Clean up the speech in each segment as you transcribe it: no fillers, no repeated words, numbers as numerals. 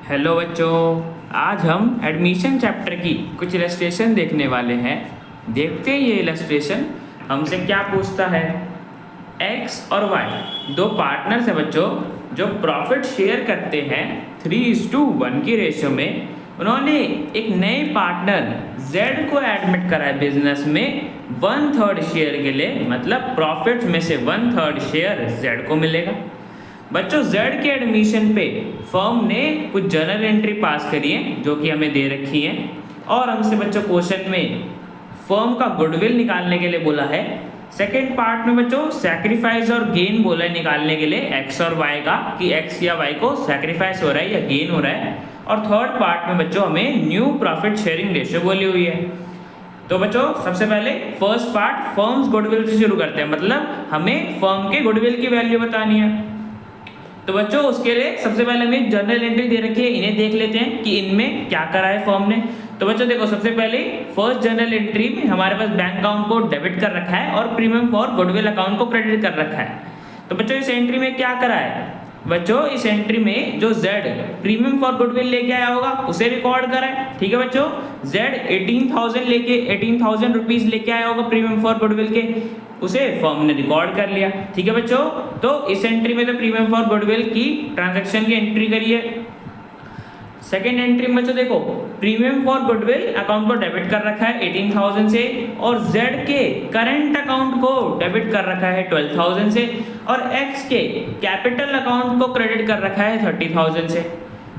Hello बच्चों, आज हम एडमिशन चैप्टर की कुछ इलस्ट्रेशन देखने वाले हैं। देखते हैं ये इलस्ट्रेशन हमसे क्या पूछता है। एक्स और वाई दो पार्टनर्स हैं बच्चों, जो प्रॉफिट शेयर करते हैं 3:1 की रेशियो में। उन्होंने एक नए पार्टनर जेड को एडमिट करा है बिजनेस में 1/3 शेयर के लिए, मतलब प्रॉफिट में से 1/3 शेयर जेड को मिलेगा। बच्चों जेड के एडमिशन पे फर्म ने कुछ जर्नल एंट्री पास करी है जो कि हमें दे रखी है, और हमसे बच्चों क्वेश्चन में फर्म का गुडविल निकालने के लिए बोला है। सेकेंड पार्ट में बच्चों सैक्रिफाइस और गेन बोला है निकालने के लिए एक्स और वाई का, कि एक्स या वाई को सैक्रिफाइस हो रहा है या गेन हो रहा है। और थर्ड पार्ट में बच्चों हमें न्यू प्रॉफिट शेयरिंग रेशियो बोली हुई है। तो बच्चों सबसे पहले फर्स्ट पार्ट फर्म्स गुडविल से शुरू करते हैं, मतलब हमें फर्म के गुडविल की वैल्यू बतानी है। तो बच्चों उसके लिए सबसे पहले हमें जर्नल एंट्री दे रखी है, इन्हें देख लेते हैं कि इनमें क्या करा है फर्म ने। तो बच्चों देखो, सबसे पहले फर्स्ट जर्नल एंट्री में हमारे पास बैंक अकाउंट को डेबिट कर रखा है और प्रीमियम फॉर गुडविल अकाउंट को क्रेडिट कर रखा है। तो बच्चों इस एंट्री में क्या करा है, बच्चों इस एंट्री में जो Z प्रीमियम फॉर गुडविल लेके आया होगा उसे रिकॉर्ड करा है। ठीक है बच्चों, Z 18,000 रुपीज लेके आया होगा प्रीमियम फॉर गुडविल के, उसे फर्म ने रिकॉर्ड कर लिया। ठीक है बच्चों, तो इस एंट्री में तो प्रीमियम फॉर गुडविल की ट्रांजैक्शन की एंट्री करिए। सेकेंड एंट्री में बच्चों देखो, प्रीमियम फॉर गुडविल अकाउंट को डेबिट कर रखा है 18,000 से, और Z के करंट अकाउंट को डेबिट कर रखा है 12,000 से, और X के कैपिटल अकाउंट को क्रेडिट कर रखा है 30,000 से।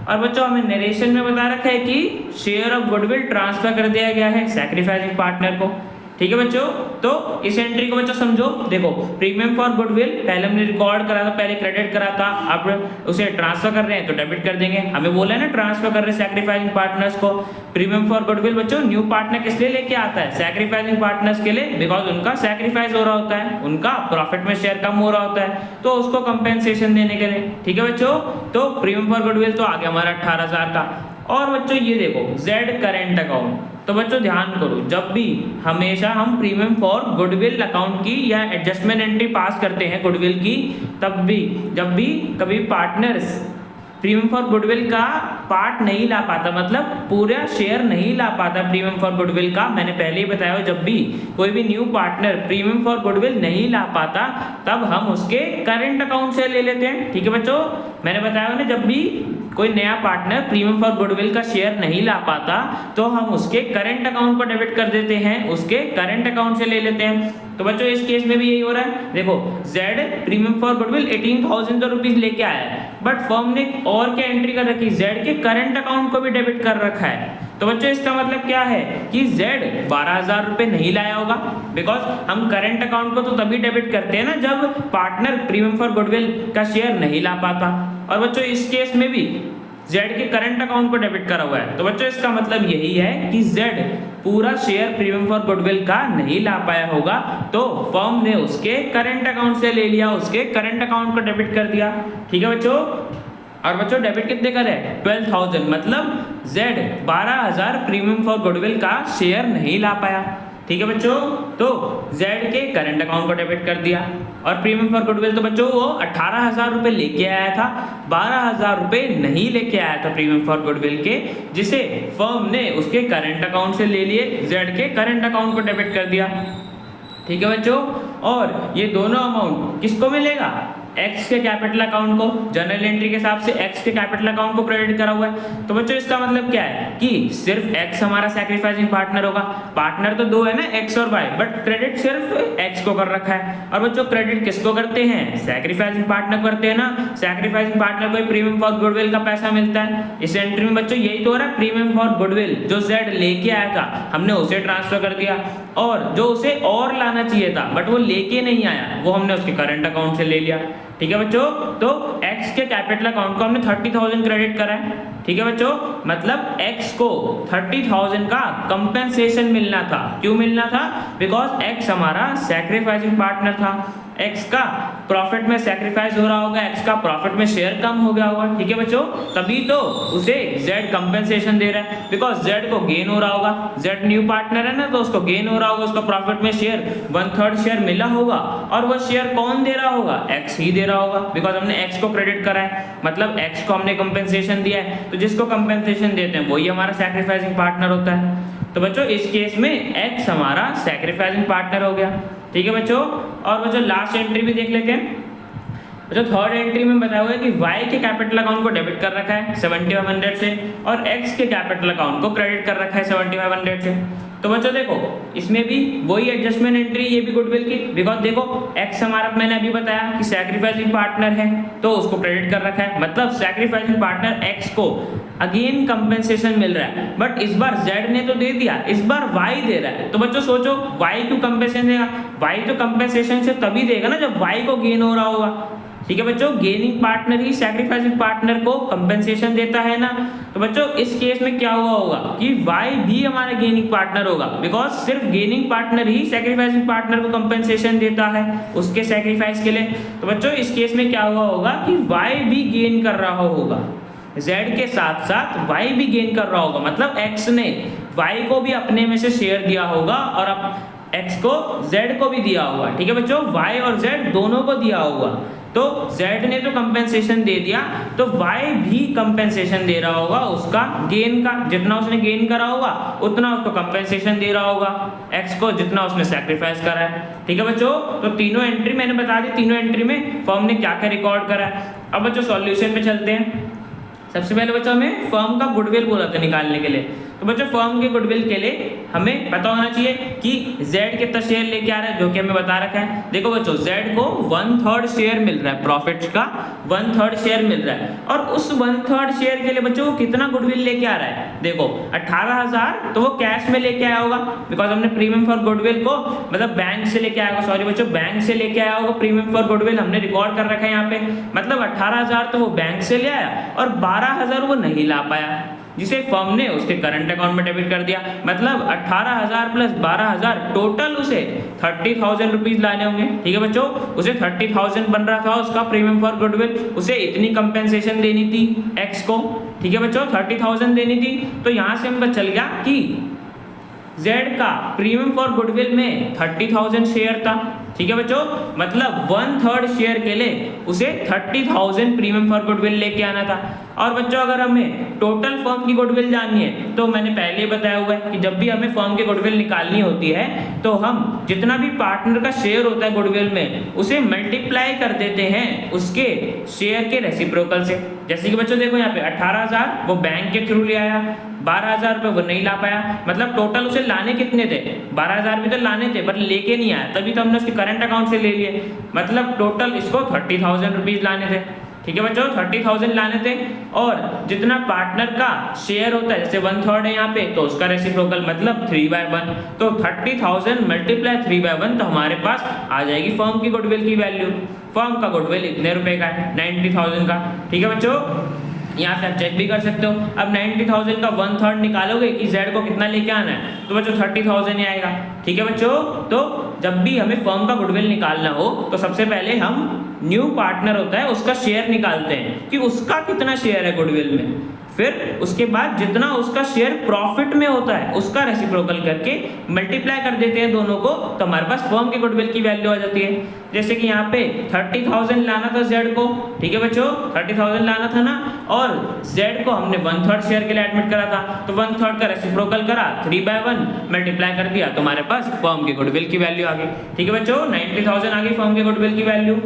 और बच्चों हमें नरेशन में बता रखा है कि शेयर ऑफ गुडविल ट्रांसफर कर दिया गया है सैक्रिफाइसिंग पार्टनर को। ठीक है बच्चों, तो इस एंट्री को बच्चों समझो। देखो प्रीमियम फॉर गुडविल पहले हमने रिकॉर्ड करा था, पहले क्रेडिट करा था, अब उसे ट्रांसफर कर रहे हैं तो डेबिट कर देंगे। हमें बोला है ना ट्रांसफर कर रहे हैं सैक्रिफाइसिंग पार्टनर्स को। प्रीमियम फॉर गुडविल बच्चों न्यू पार्टनर किस लिए लेके आता है, सैक्रिफाइसिंग पार्टनर्स के लिए, बिकॉज उनका सैक्रिफाइस हो रहा होता है, उनका प्रॉफिट में शेयर कम हो रहा होता है, तो उसको कंपेंसेशन देने के लिए। ठीक है बच्चों, तो प्रीमियम फॉर गुडविल तो आ गया हमारा 18,000 का। और बच्चों ये देखो Z करेंट अकाउंट, तो बच्चों ध्यान करो, जब भी हमेशा हम प्रीमियम फॉर गुडविल अकाउंट की या एडजस्टमेंट एंट्री पास करते हैं गुडविल की, तब भी जब भी कभी पार्टनर्स प्रीमियम फॉर गुडविल का पार्ट नहीं ला पाता, मतलब पूरा शेयर नहीं ला पाता प्रीमियम फॉर गुडविल का, मैंने पहले ही बताया हो, जब भी कोई भी new partner premium for goodwill नहीं ला पाता तब हम उसके करंट अकाउंट से ले लेते हैं। ठीक है बच्चों, मैंने बताया ना, जब भी कोई नया पार्टनर प्रीमियम फॉर गुडविल का शेयर नहीं ला पाता तो हम उसके करंट अकाउंट को डेबिट कर देते हैं, उसके करंट अकाउंट से ले लेते हैं। तो बच्चों इस केस में भी यही हो रहा है। देखो Z premium for goodwill 18,000 rupees लेके आया है, बट फर्म ने और क्या एंट्री कर रखी, Z के करंट अकाउंट को भी डेबिट कर रखा है। तो बच्चों इसका मतलब क्या है कि Z 12,000 रुपए नहीं लाया होगा, बिकॉज हम करंट अकाउंट को तो तभी डेबिट करते हैं ना जब पार्टनर प्रीमियम फॉर गुडविल का शेयर नहीं ला पाता। और बच्चों इस केस में भी Z के करंट अकाउंट को डेबिट करा हुआ है, तो बच्चों इसका मतलब यही है कि Z पूरा शेयर प्रीमियम फॉर गुडविल का नहीं ला पाया होगा, तो फर्म ने उसके करंट अकाउंट से ले लिया, उसके करंट अकाउंट को डेबिट कर दिया। ठीक है बच्चों, और बच्चों डेबिट कितने का है 12,000, मतलब Z 12,000 प्रीमियम फॉर गुडविल का शेयर नहीं ला पाया। ठीक है बच्चों, तो Z के करंट अकाउंट को डेबिट कर दिया, और प्रीमियम फॉर गुडविल तो बच्चों वो 18,000 रुपए लेके आया था, 12,000 रुपए नहीं लेके आया था प्रीमियम फॉर गुडविल के, जिसे फर्म ने उसके करंट अकाउंट से ले लिए, Z के करंट अकाउंट को डेबिट कर दिया। ठीक है बच्चों, और ये दोनों अमाउंट किसको मिलेगा, X के कैपिटल अकाउंट को, जर्नल एंट्री के हिसाब से X के कैपिटल अकाउंट को क्रेडिट करा हुआ है। तो बच्चों इसका मतलब क्या है कि सिर्फ X हमारा सैक्रिफाइसिंग पार्टनर होगा, पार्टनर तो दो है ना X और Y, बट क्रेडिट सिर्फ X को कर रखा है। और बच्चों क्रेडिट किसको करते हैं, सैक्रिफाइसिंग पार्टनर करते हैं ना, सैक्रिफाइसिंग पार्टनर को प्रीमियम फॉर गुडविल का पैसा मिलता है। इस एंट्री में बच्चों यही तो हो रहा है, प्रीमियम फॉर गुडविल जो Z लेके आया था हमने उसे ट्रांसफर कर दिया, और जो उसे और लाना चाहिए था बट वो लेके नहीं आया वो हमने उसके करंट अकाउंट से ले लिया। ठीक है बच्चों, तो X के कैपिटल अकाउंट को हमने 30,000 क्रेडिट करा है। ठीक है बच्चों, मतलब X को 30,000 का कंपेंसेशन मिलना था। क्यों मिलना था, बिकॉज X हमारा सैक्रिफाइसिंग पार्टनर था, एक्स का प्रॉफिट में सैक्रिफाइस हो रहा होगा, एक्स का प्रॉफिट में शेयर कम हो गया होगा, ठीक है बच्चों, तभी तो उसे जेड कंपेंसेशन दे रहा है, बिकॉज जेड को गेन हो रहा होगा, जेड न्यू पार्टनर है ना, तो उसको गेन हो रहा होगा, उसका प्रॉफिट में शेयर 1/3 शेयर मिला होगा, और वह शेयर कौन दे रहा होगा, एक्स ही दे रहा होगा, बिकॉज हमने एक्स को क्रेडिट करा है, मतलब एक्स को हमने कंपेंसेशन दिया है, तो जिसको कंपेंसेशन देते हैं वही हमारा सैक्रिफाइसिंग पार्टनर होता है। तो बच्चों इस केस में एक्स हमारा सैक्रिफाइसिंग पार्टनर हो गया, ठीक है बच्चों। और बच्चों लास्ट एंट्री भी देख लेते हैं। बच्चों थर्ड एंट्री में बताया हुआ है कि y के कैपिटल अकाउंट को डेबिट कर रखा है 7500 से, और x के कैपिटल अकाउंट को क्रेडिट कर रखा है 7500 से। तो बच्चों देखो इसमें भी वही एडजस्टमेंट एंट्री, ये भी गुडविल की, बिकॉज देखो x हमारा मैंने अभी बताया कि सैक्रिफाइसिंग पार्टनर है, तो उसको क्रेडिट कर रखा है, मतलब सैक्रिफाइसिंग पार्टनर x को अगेन कंपेंसेशन मिल रहा है, बट इस बार z ने तो दे दिया, इस बार y दे रहा है। तो बच्चों सोचो y क्यों कंपेंसेशन देगा, y तो कंपेंसेशन से तभी देगा ना जब y को गेन हो रहा होगा, ठीक है बच्चों, गेनिंग पार्टनर ही सैक्रिफाइसिंग पार्टनर को कंपेंसेशन देता है ना। तो बच्चों इस केस में क्या हुआ होगा कि y भी हमारा गेनिंग पार्टनर होगा, बिकॉज सिर्फ गेनिंग पार्टनर ही सैक्रिफाइसिंग पार्टनर को कंपेंसेशन देता है उसके सैक्रिफाइस के लिए। तो बच्चों इस केस में क्या हुआ होगा कि y भी गेन कर रहा होगा, z के साथ साथ y भी गेन कर रहा होगा, मतलब x ने y को भी अपने में से शेयर दिया होगा और अब x को z को भी दिया होगा, ठीक है बच्चों, y और z दोनों को दिया होगा। तो z ने तो कंपेंसेशन दे दिया, तो y भी कंपेंसेशन दे रहा होगा उसका गेन का, जितना उसने गेन करा होगा उतना उसको कंपेंसेशन दे रहा होगा x को, जितना उसने सैक्रिफाइस करा है, ठीक है बच्चों। तो तीनों एंट्री मैंने बता दी, तीनों एंट्री में फर्म ने क्या क्या रिकॉर्ड करा है। अब बच्चों सॉल्यूशन पे चलते हैं। सबसे पहले बच्चों हमें फर्म का गुडविल बोला था निकालने के लिए, तो बच्चों फर्म के गुडविल के लिए हमें पता होना चाहिए कि z कितना शेयर लेके आ रहा है, जो कि हमें बता रखा है। देखो बच्चों z को 1/3 शेयर मिल रहा है, प्रॉफिट का 1/3 शेयर मिल रहा है, और उस 1/3 शेयर के लिए बच्चों वो कितना गुडविल लेके आ रहा है, देखो 18,000 तो वो कैश में लेके आया होगा, बिकॉज हमने प्रीमियम फॉर गुडविल को मतलब बैंक से लेके आया होगा, सॉरी बच्चों बैंक से लेके आया होगा, प्रीमियम फॉर गुडविल हमने रिकॉर्ड कर रखा है यहाँ पे, मतलब 18,000 तो वो बैंक से ले आया और 12,000 वो नहीं ला पाया, जिसे फर्म ने उसके करंट अकाउंट में डेबिट कर दिया, मतलब 18,000 प्लस 12,000 टोटल उसे 30,000 रुपीज लाने होंगे, ठीक है बच्चों, उसे 30,000 बन रहा था उसका प्रीमियम फॉर गुडविल, उसे इतनी कंपेंसेशन देनी थी एक्स को, ठीक है बच्चों 30,000 देनी थी। तो यहाँ से हम चल गया कि Z का प्रीमियम फॉर गुडविल में 30,000 शेयर था, ठीक है बच्चों, मतलब 1/3 शेयर के लिए उसे 30,000 प्रीमियम फॉर गुडविल लेके आना था। और बच्चों अगर हमें टोटल फर्म की गुडविल जाननी है तो मैंने पहले ही बताया हुआ है कि जब भी हमें फर्म की गुडविल निकालनी होती है तो हम जितना भी पार्टनर का शेयर होता है गुडविल में उसे मल्टीप्लाई कर देते हैं उसके शेयर के रेसिप्रोकल से। जैसे कि बच्चों देखो यहाँ पे 18,000 वो बैंक के थ्रू ले आया, 12,000 रुपये वो नहीं ला पाया, मतलब टोटल उसे लाने कितने थे, 12,000 भी तो लाने थे पर लेके नहीं आया, तभी तो हमने उसके करंट अकाउंट से ले लिए, मतलब टोटल इसको 30,000 रुपीज लाने थे, ठीक है बच्चों 30,000 लाने थे। और जितना पार्टनर का शेयर होता है जैसे 1/3 है यहाँ पे तो उसका रेसिप्रोकल मतलब 3/1, तो 30,000 मल्टीप्लाई 3/1 तो हमारे पास आ जाएगी फर्म की गुडविल की वैल्यू। फर्म का गुडविल इतने रुपए का है 90,000 का, ठीक है बच्चों, यहाँ से आप चेक भी कर सकते हो। अब 90,000 का 1/3 निकालोगे कि Z को कितना लेके आना है तो बच्चों 30,000 ही आएगा, ठीक है बच्चों। तो जब भी हमें फर्म का गुडविल निकालना हो तो सबसे पहले हम न्यू पार्टनर होता है उसका शेयर निकालते हैं कि उसका कितना शेयर है गुडविल में, फिर उसके बाद जितना उसका शेयर प्रॉफिट में होता है उसका रेसिप्रोकल करके मल्टीप्लाई कर देते हैं दोनों को, तो हमारे पास फर्म की गुडविल की वैल्यू आ जाती है। जैसे कि यहाँ पे 30,000 लाना था Z को, ठीक है बच्चों 30,000 लाना था ना, और Z को हमने 1/3 शेयर के लिए एडमिट करा था, तो 1/3 का रेसिप्रोकल करा 3/1 मल्टीप्लाई कर दिया तो हमारे पास फर्म की गुडविल की वैल्यू आ गई, ठीक है बच्चों 90,000 आ गई फर्म की गुडविल की वैल्यू।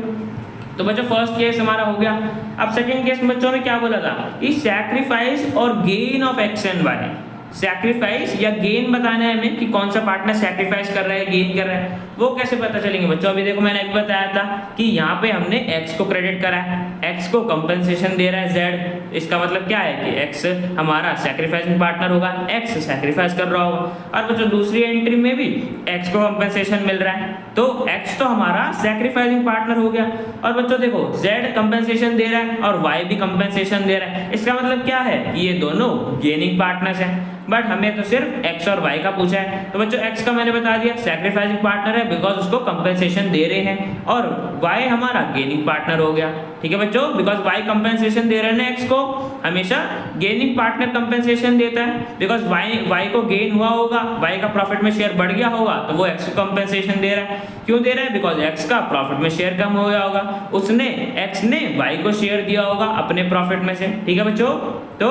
तो बच्चों फर्स्ट केस हमारा हो गया। अब सेकंड केस में बच्चों में क्या बोला था कि सैक्रिफाइस और gain of X and Y, sacrifice या गेन बताना है हमें कि कौन सा पार्टनर सैक्रिफाइस कर रहा है गेन कर रहा है, वो कैसे पता चलेंगे बच्चों। अभी देखो मैंने एक बताया था कि यहाँ पे हमने x को क्रेडिट करा है, x को कंपनसेशन दे रहा है z, इसका मतलब क्या है कि x हमारा सैक्रिफाइसिंग पार्टनर होगा, x सैक्रिफाइस कर रहा होगा। और बच्चों दूसरी एंट्री में भी x को कंपनसेशन मिल रहा है तो x तो हमारा सैक्रिफाइसिंग पार्टनर हो गया। और बच्चों देखो z कंपनसेशन दे रहा है और y भी कंपनसेशन दे रहा है, इसका मतलब क्या है कि ये दोनों गेनिंग पार्टनर्स हैं। बट हमें तो सिर्फ एक्स और वाई का पूछा है। तो बच्चों एक्स का मैंने बता दिया सैक्रिफाइसिंग पार्टनर है बिकॉज उसको कंपेंसेशन दे रहे हैं, और वाई हमारा गेनिंग पार्टनर हो गया। ठीक है बच्चों, बिकॉज वाई कंपेंसेशन दे रहे हैं ना एक्स को, हमेशा गेनिंग पार्टनर कंपेंसेशन देता है, बिकॉज वाई को गेन हुआ होगा, वाई का प्रॉफिट में शेयर बढ़ गया होगा तो वो एक्स को कंपेंसेशन दे रहा है। क्यों दे रहा है? बिकॉज एक्स का प्रॉफिट में शेयर कम हो गया होगा, उसने एक्स ने वाई को शेयर दिया होगा अपने प्रॉफिट में से। ठीक है बच्चों, तो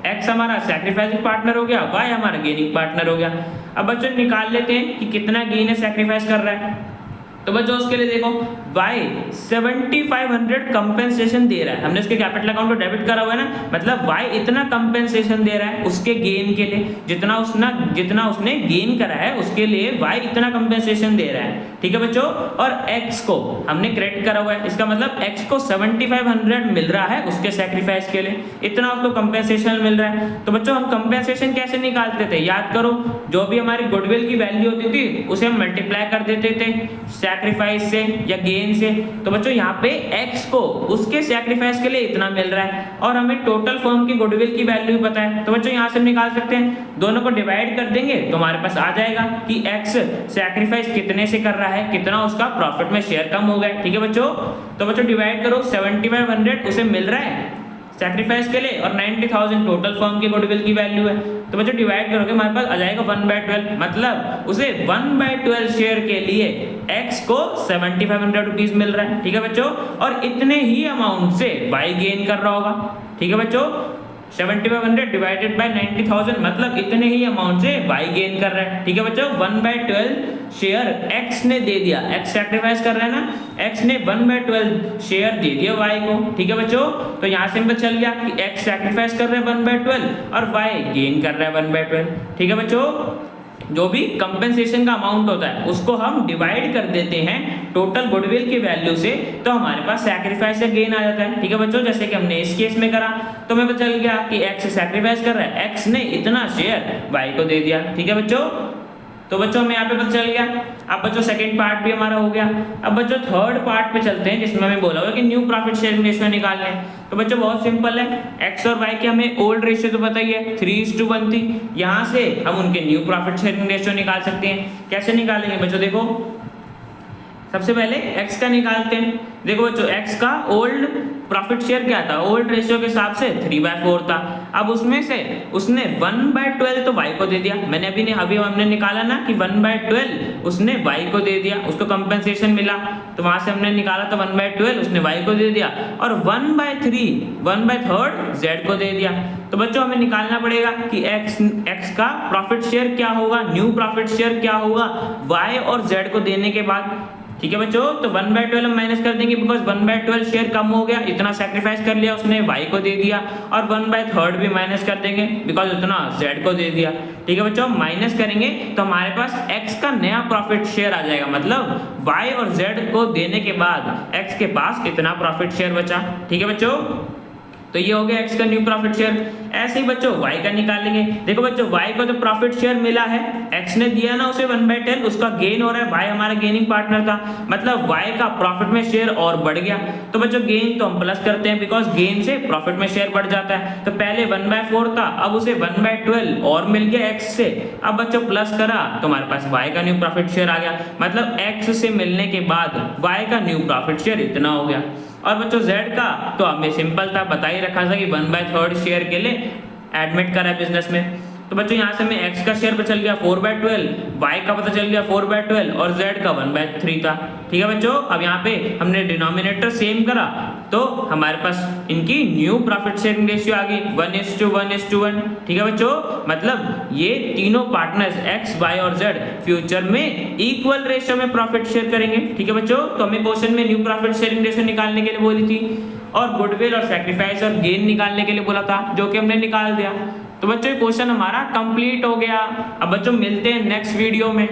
एक्स हमारा सैक्रिफाइसिंग पार्टनर हो गया, वाई हमारा गेनिंग पार्टनर हो गया। अब बच्चों निकाल लेते हैं कि कितना गेन है सैक्रिफाइस कर रहा है। तो बच्चों उसके लिए देखो वाई 7500 कंपेंसेशन दे रहा है, हमने उसके कैपिटल अकाउंट को डेबिट करा हुआ है ना, मतलब वाई इतना कंपेंसेशन दे रहा है उसके गेन के लिए, जितना उसने गेन करा है उसके लिए वाई इतना कंपेंसेशन दे रहा है। ठीक है बच्चों, और एक्स को हमने क्रेडिट करा हुआ है, इसका मतलब एक्स को 7500 मिल रहा है उसके सैक्रिफाइस के लिए, इतना उसको कंपेंसेशन मिल रहा है। तो बच्चों हम कंपेंसेशन कैसे निकालते थे? याद करो, जो भी हमारी गुडविल की वैल्यू होती थी उसे हम मल्टीप्लाई कर देते थे सैक्रिफाइस से या गेन से। तो बच्चों यहाँ पे x को उसके सैक्रिफाइस के लिए इतना मिल रहा है, और हमें टोटल फर्म की गुडविल की वैल्यू पता है। तो बच्चों यहाँ से हम निकाल सकते हैं, दोनों को डिवाइड कर देंगे तो हमारे पास आ जाएगा कि x सैक्रिफाइस कितने से कर रहा है, कितना उसका प्रॉफिट में शेयर कम हो गया। ठीक है बच्चों, तो बच्चों डिवाइड करो, 7500 उसे मिल रहा है सैक्रिफाइस के लिए और 90,000 टोटल फर्म की गुडविल की वैल्यू है। तो बच्चों डिवाइड करोगे हमारे पास आ जाएगा 1/12, मतलब उसे 1/12 शेयर के लिए x को 7500 रुपीज मिल रहा है। ठीक है बच्चों, और इतने ही अमाउंट से y गेन कर रहा होगा। ठीक है बच्चों, 7500 डिवाइडेड बाय 90,000 मतलब इतने ही अमाउंट से y गेन कर रहा है। ठीक है बच्चों, 1/12 शेयर x ने दे दिया, x सैक्रिफाइस कर रहा है ना, x ने 1/12 शेयर दे दिया y को। ठीक है बच्चों, तो यहाँ से पता चल गया कि x सैक्रिफाइस कर रहा है 1/12 और y गेन कर रहा है 1/12। ठीक है बच्चों, जो भी कंपेंसेशन का अमाउंट होता है उसको हम डिवाइड कर देते हैं टोटल गुडविल की वैल्यू से, तो हमारे पास सैक्रिफाइस या गेन आ जाता है। ठीक है बच्चों, जैसे कि हमने इस केस में करा तो हमें पता चल गया कि x सैक्रिफाइस कर रहा है, x ने इतना शेयर y को दे दिया। ठीक है बच्चों, तो बच्चों हमें यहाँ पे पता चल गया। अब बच्चों सेकंड पार्ट भी हमारा हो गया। अब बच्चों थर्ड पार्ट पे चलते हैं जिसमें हमें बोला हुआ कि न्यू प्रॉफिट शेयरिंग रेशियो निकालने हैं। तो बच्चों बहुत सिंपल है, x और y के हमें ओल्ड रेशियो तो पता ही है 3:1 थी, यहाँ से हम उनके न्यू प्रॉफिट शेयरिंग रेशियो निकाल सकते हैं। कैसे निकालेंगे बच्चों? देखो सबसे पहले x का निकालते हैं। देखो बच्चों x का ओल्ड प्रॉफिट शेयर क्या था, ओल्ड रेशियो के हिसाब से 3/4 था। अब उसमें से उसने 1/12 तो y को दे दिया, मैंने अभी हमने निकाला ना कि 1/12 उसने y को दे दिया, उसको कंपेंसेशन मिला, तो वहां से हमने निकाला तो 1/12 उसने y को दे दिया, और 1/3 z को दे दिया। तो बच्चों हमें निकालना पड़ेगा कि x का प्रॉफिट शेयर क्या होगा, न्यू प्रॉफिट शेयर क्या होगा y और z को देने के बाद। ठीक है बच्चों, तो 1/12 हम माइनस कर देंगे बिकॉज 1/12 शेयर कम हो गया, इतना सैक्रिफाइस कर लिया उसने, y को दे दिया, और 1/3 भी माइनस कर देंगे बिकॉज उतना z को दे दिया। ठीक है बच्चों, माइनस करेंगे तो हमारे पास x का नया प्रॉफिट शेयर आ जाएगा, मतलब y और z को देने के बाद x के पास इतना प्रॉफिट शेयर बचा। ठीक है बच्चों, तो ये हो गया x का न्यू प्रॉफिट शेयर। ऐसे ही बच्चों y का निकालेंगे। देखो बच्चों y को तो प्रॉफिट शेयर मिला है, x ने दिया ना उसे 1/10, उसका गेन हो रहा है, y हमारा गेनिंग पार्टनर था, मतलब y का प्रॉफिट में शेयर और बढ़ गया। तो बच्चों गेन तो हम प्लस करते हैं बिकॉज गेन से प्रॉफिट में शेयर बढ़ जाता है। तो पहले 1/4 था, अब उसे 1/12 और मिल गया x से। अब बच्चों प्लस करा तो हमारे पास y का न्यू प्रॉफिट शेयर आ गया, मतलब x से मिलने के बाद y का न्यू प्रॉफिट शेयर इतना हो गया। और बच्चों z का तो हमें सिंपल था, बता ही रखा था कि 1/3 शेयर के लिए एडमिट करा है बिजनेस में। तो बच्चों यहाँ से हमें x का शेयर पता चल गया 4/12, y का पता चल गया 4/12 और z का 1/3 था। ठीक है बच्चों, अब यहाँ पे हमने डिनोमिनेटर सेम करा तो हमारे पास इनकी न्यू प्रॉफिट शेयरिंग रेशियो आ गई 1:1:1। ठीक है बच्चों, मतलब ये तीनों पार्टनर्स x, y और z फ्यूचर में इक्वल रेशियो में प्रॉफिट शेयर करेंगे। ठीक है बच्चों, तो हमें क्वेश्चन में न्यू प्रॉफिट शेयरिंग रेशियो निकालने के लिए बोली थी और गुडविल और सैक्रिफाइस और गेन निकालने के लिए बोला था, जो कि हमने निकाल दिया। तो बच्चों क्वेश्चन हमारा कंप्लीट हो गया। अब बच्चों मिलते हैं नेक्स्ट वीडियो में।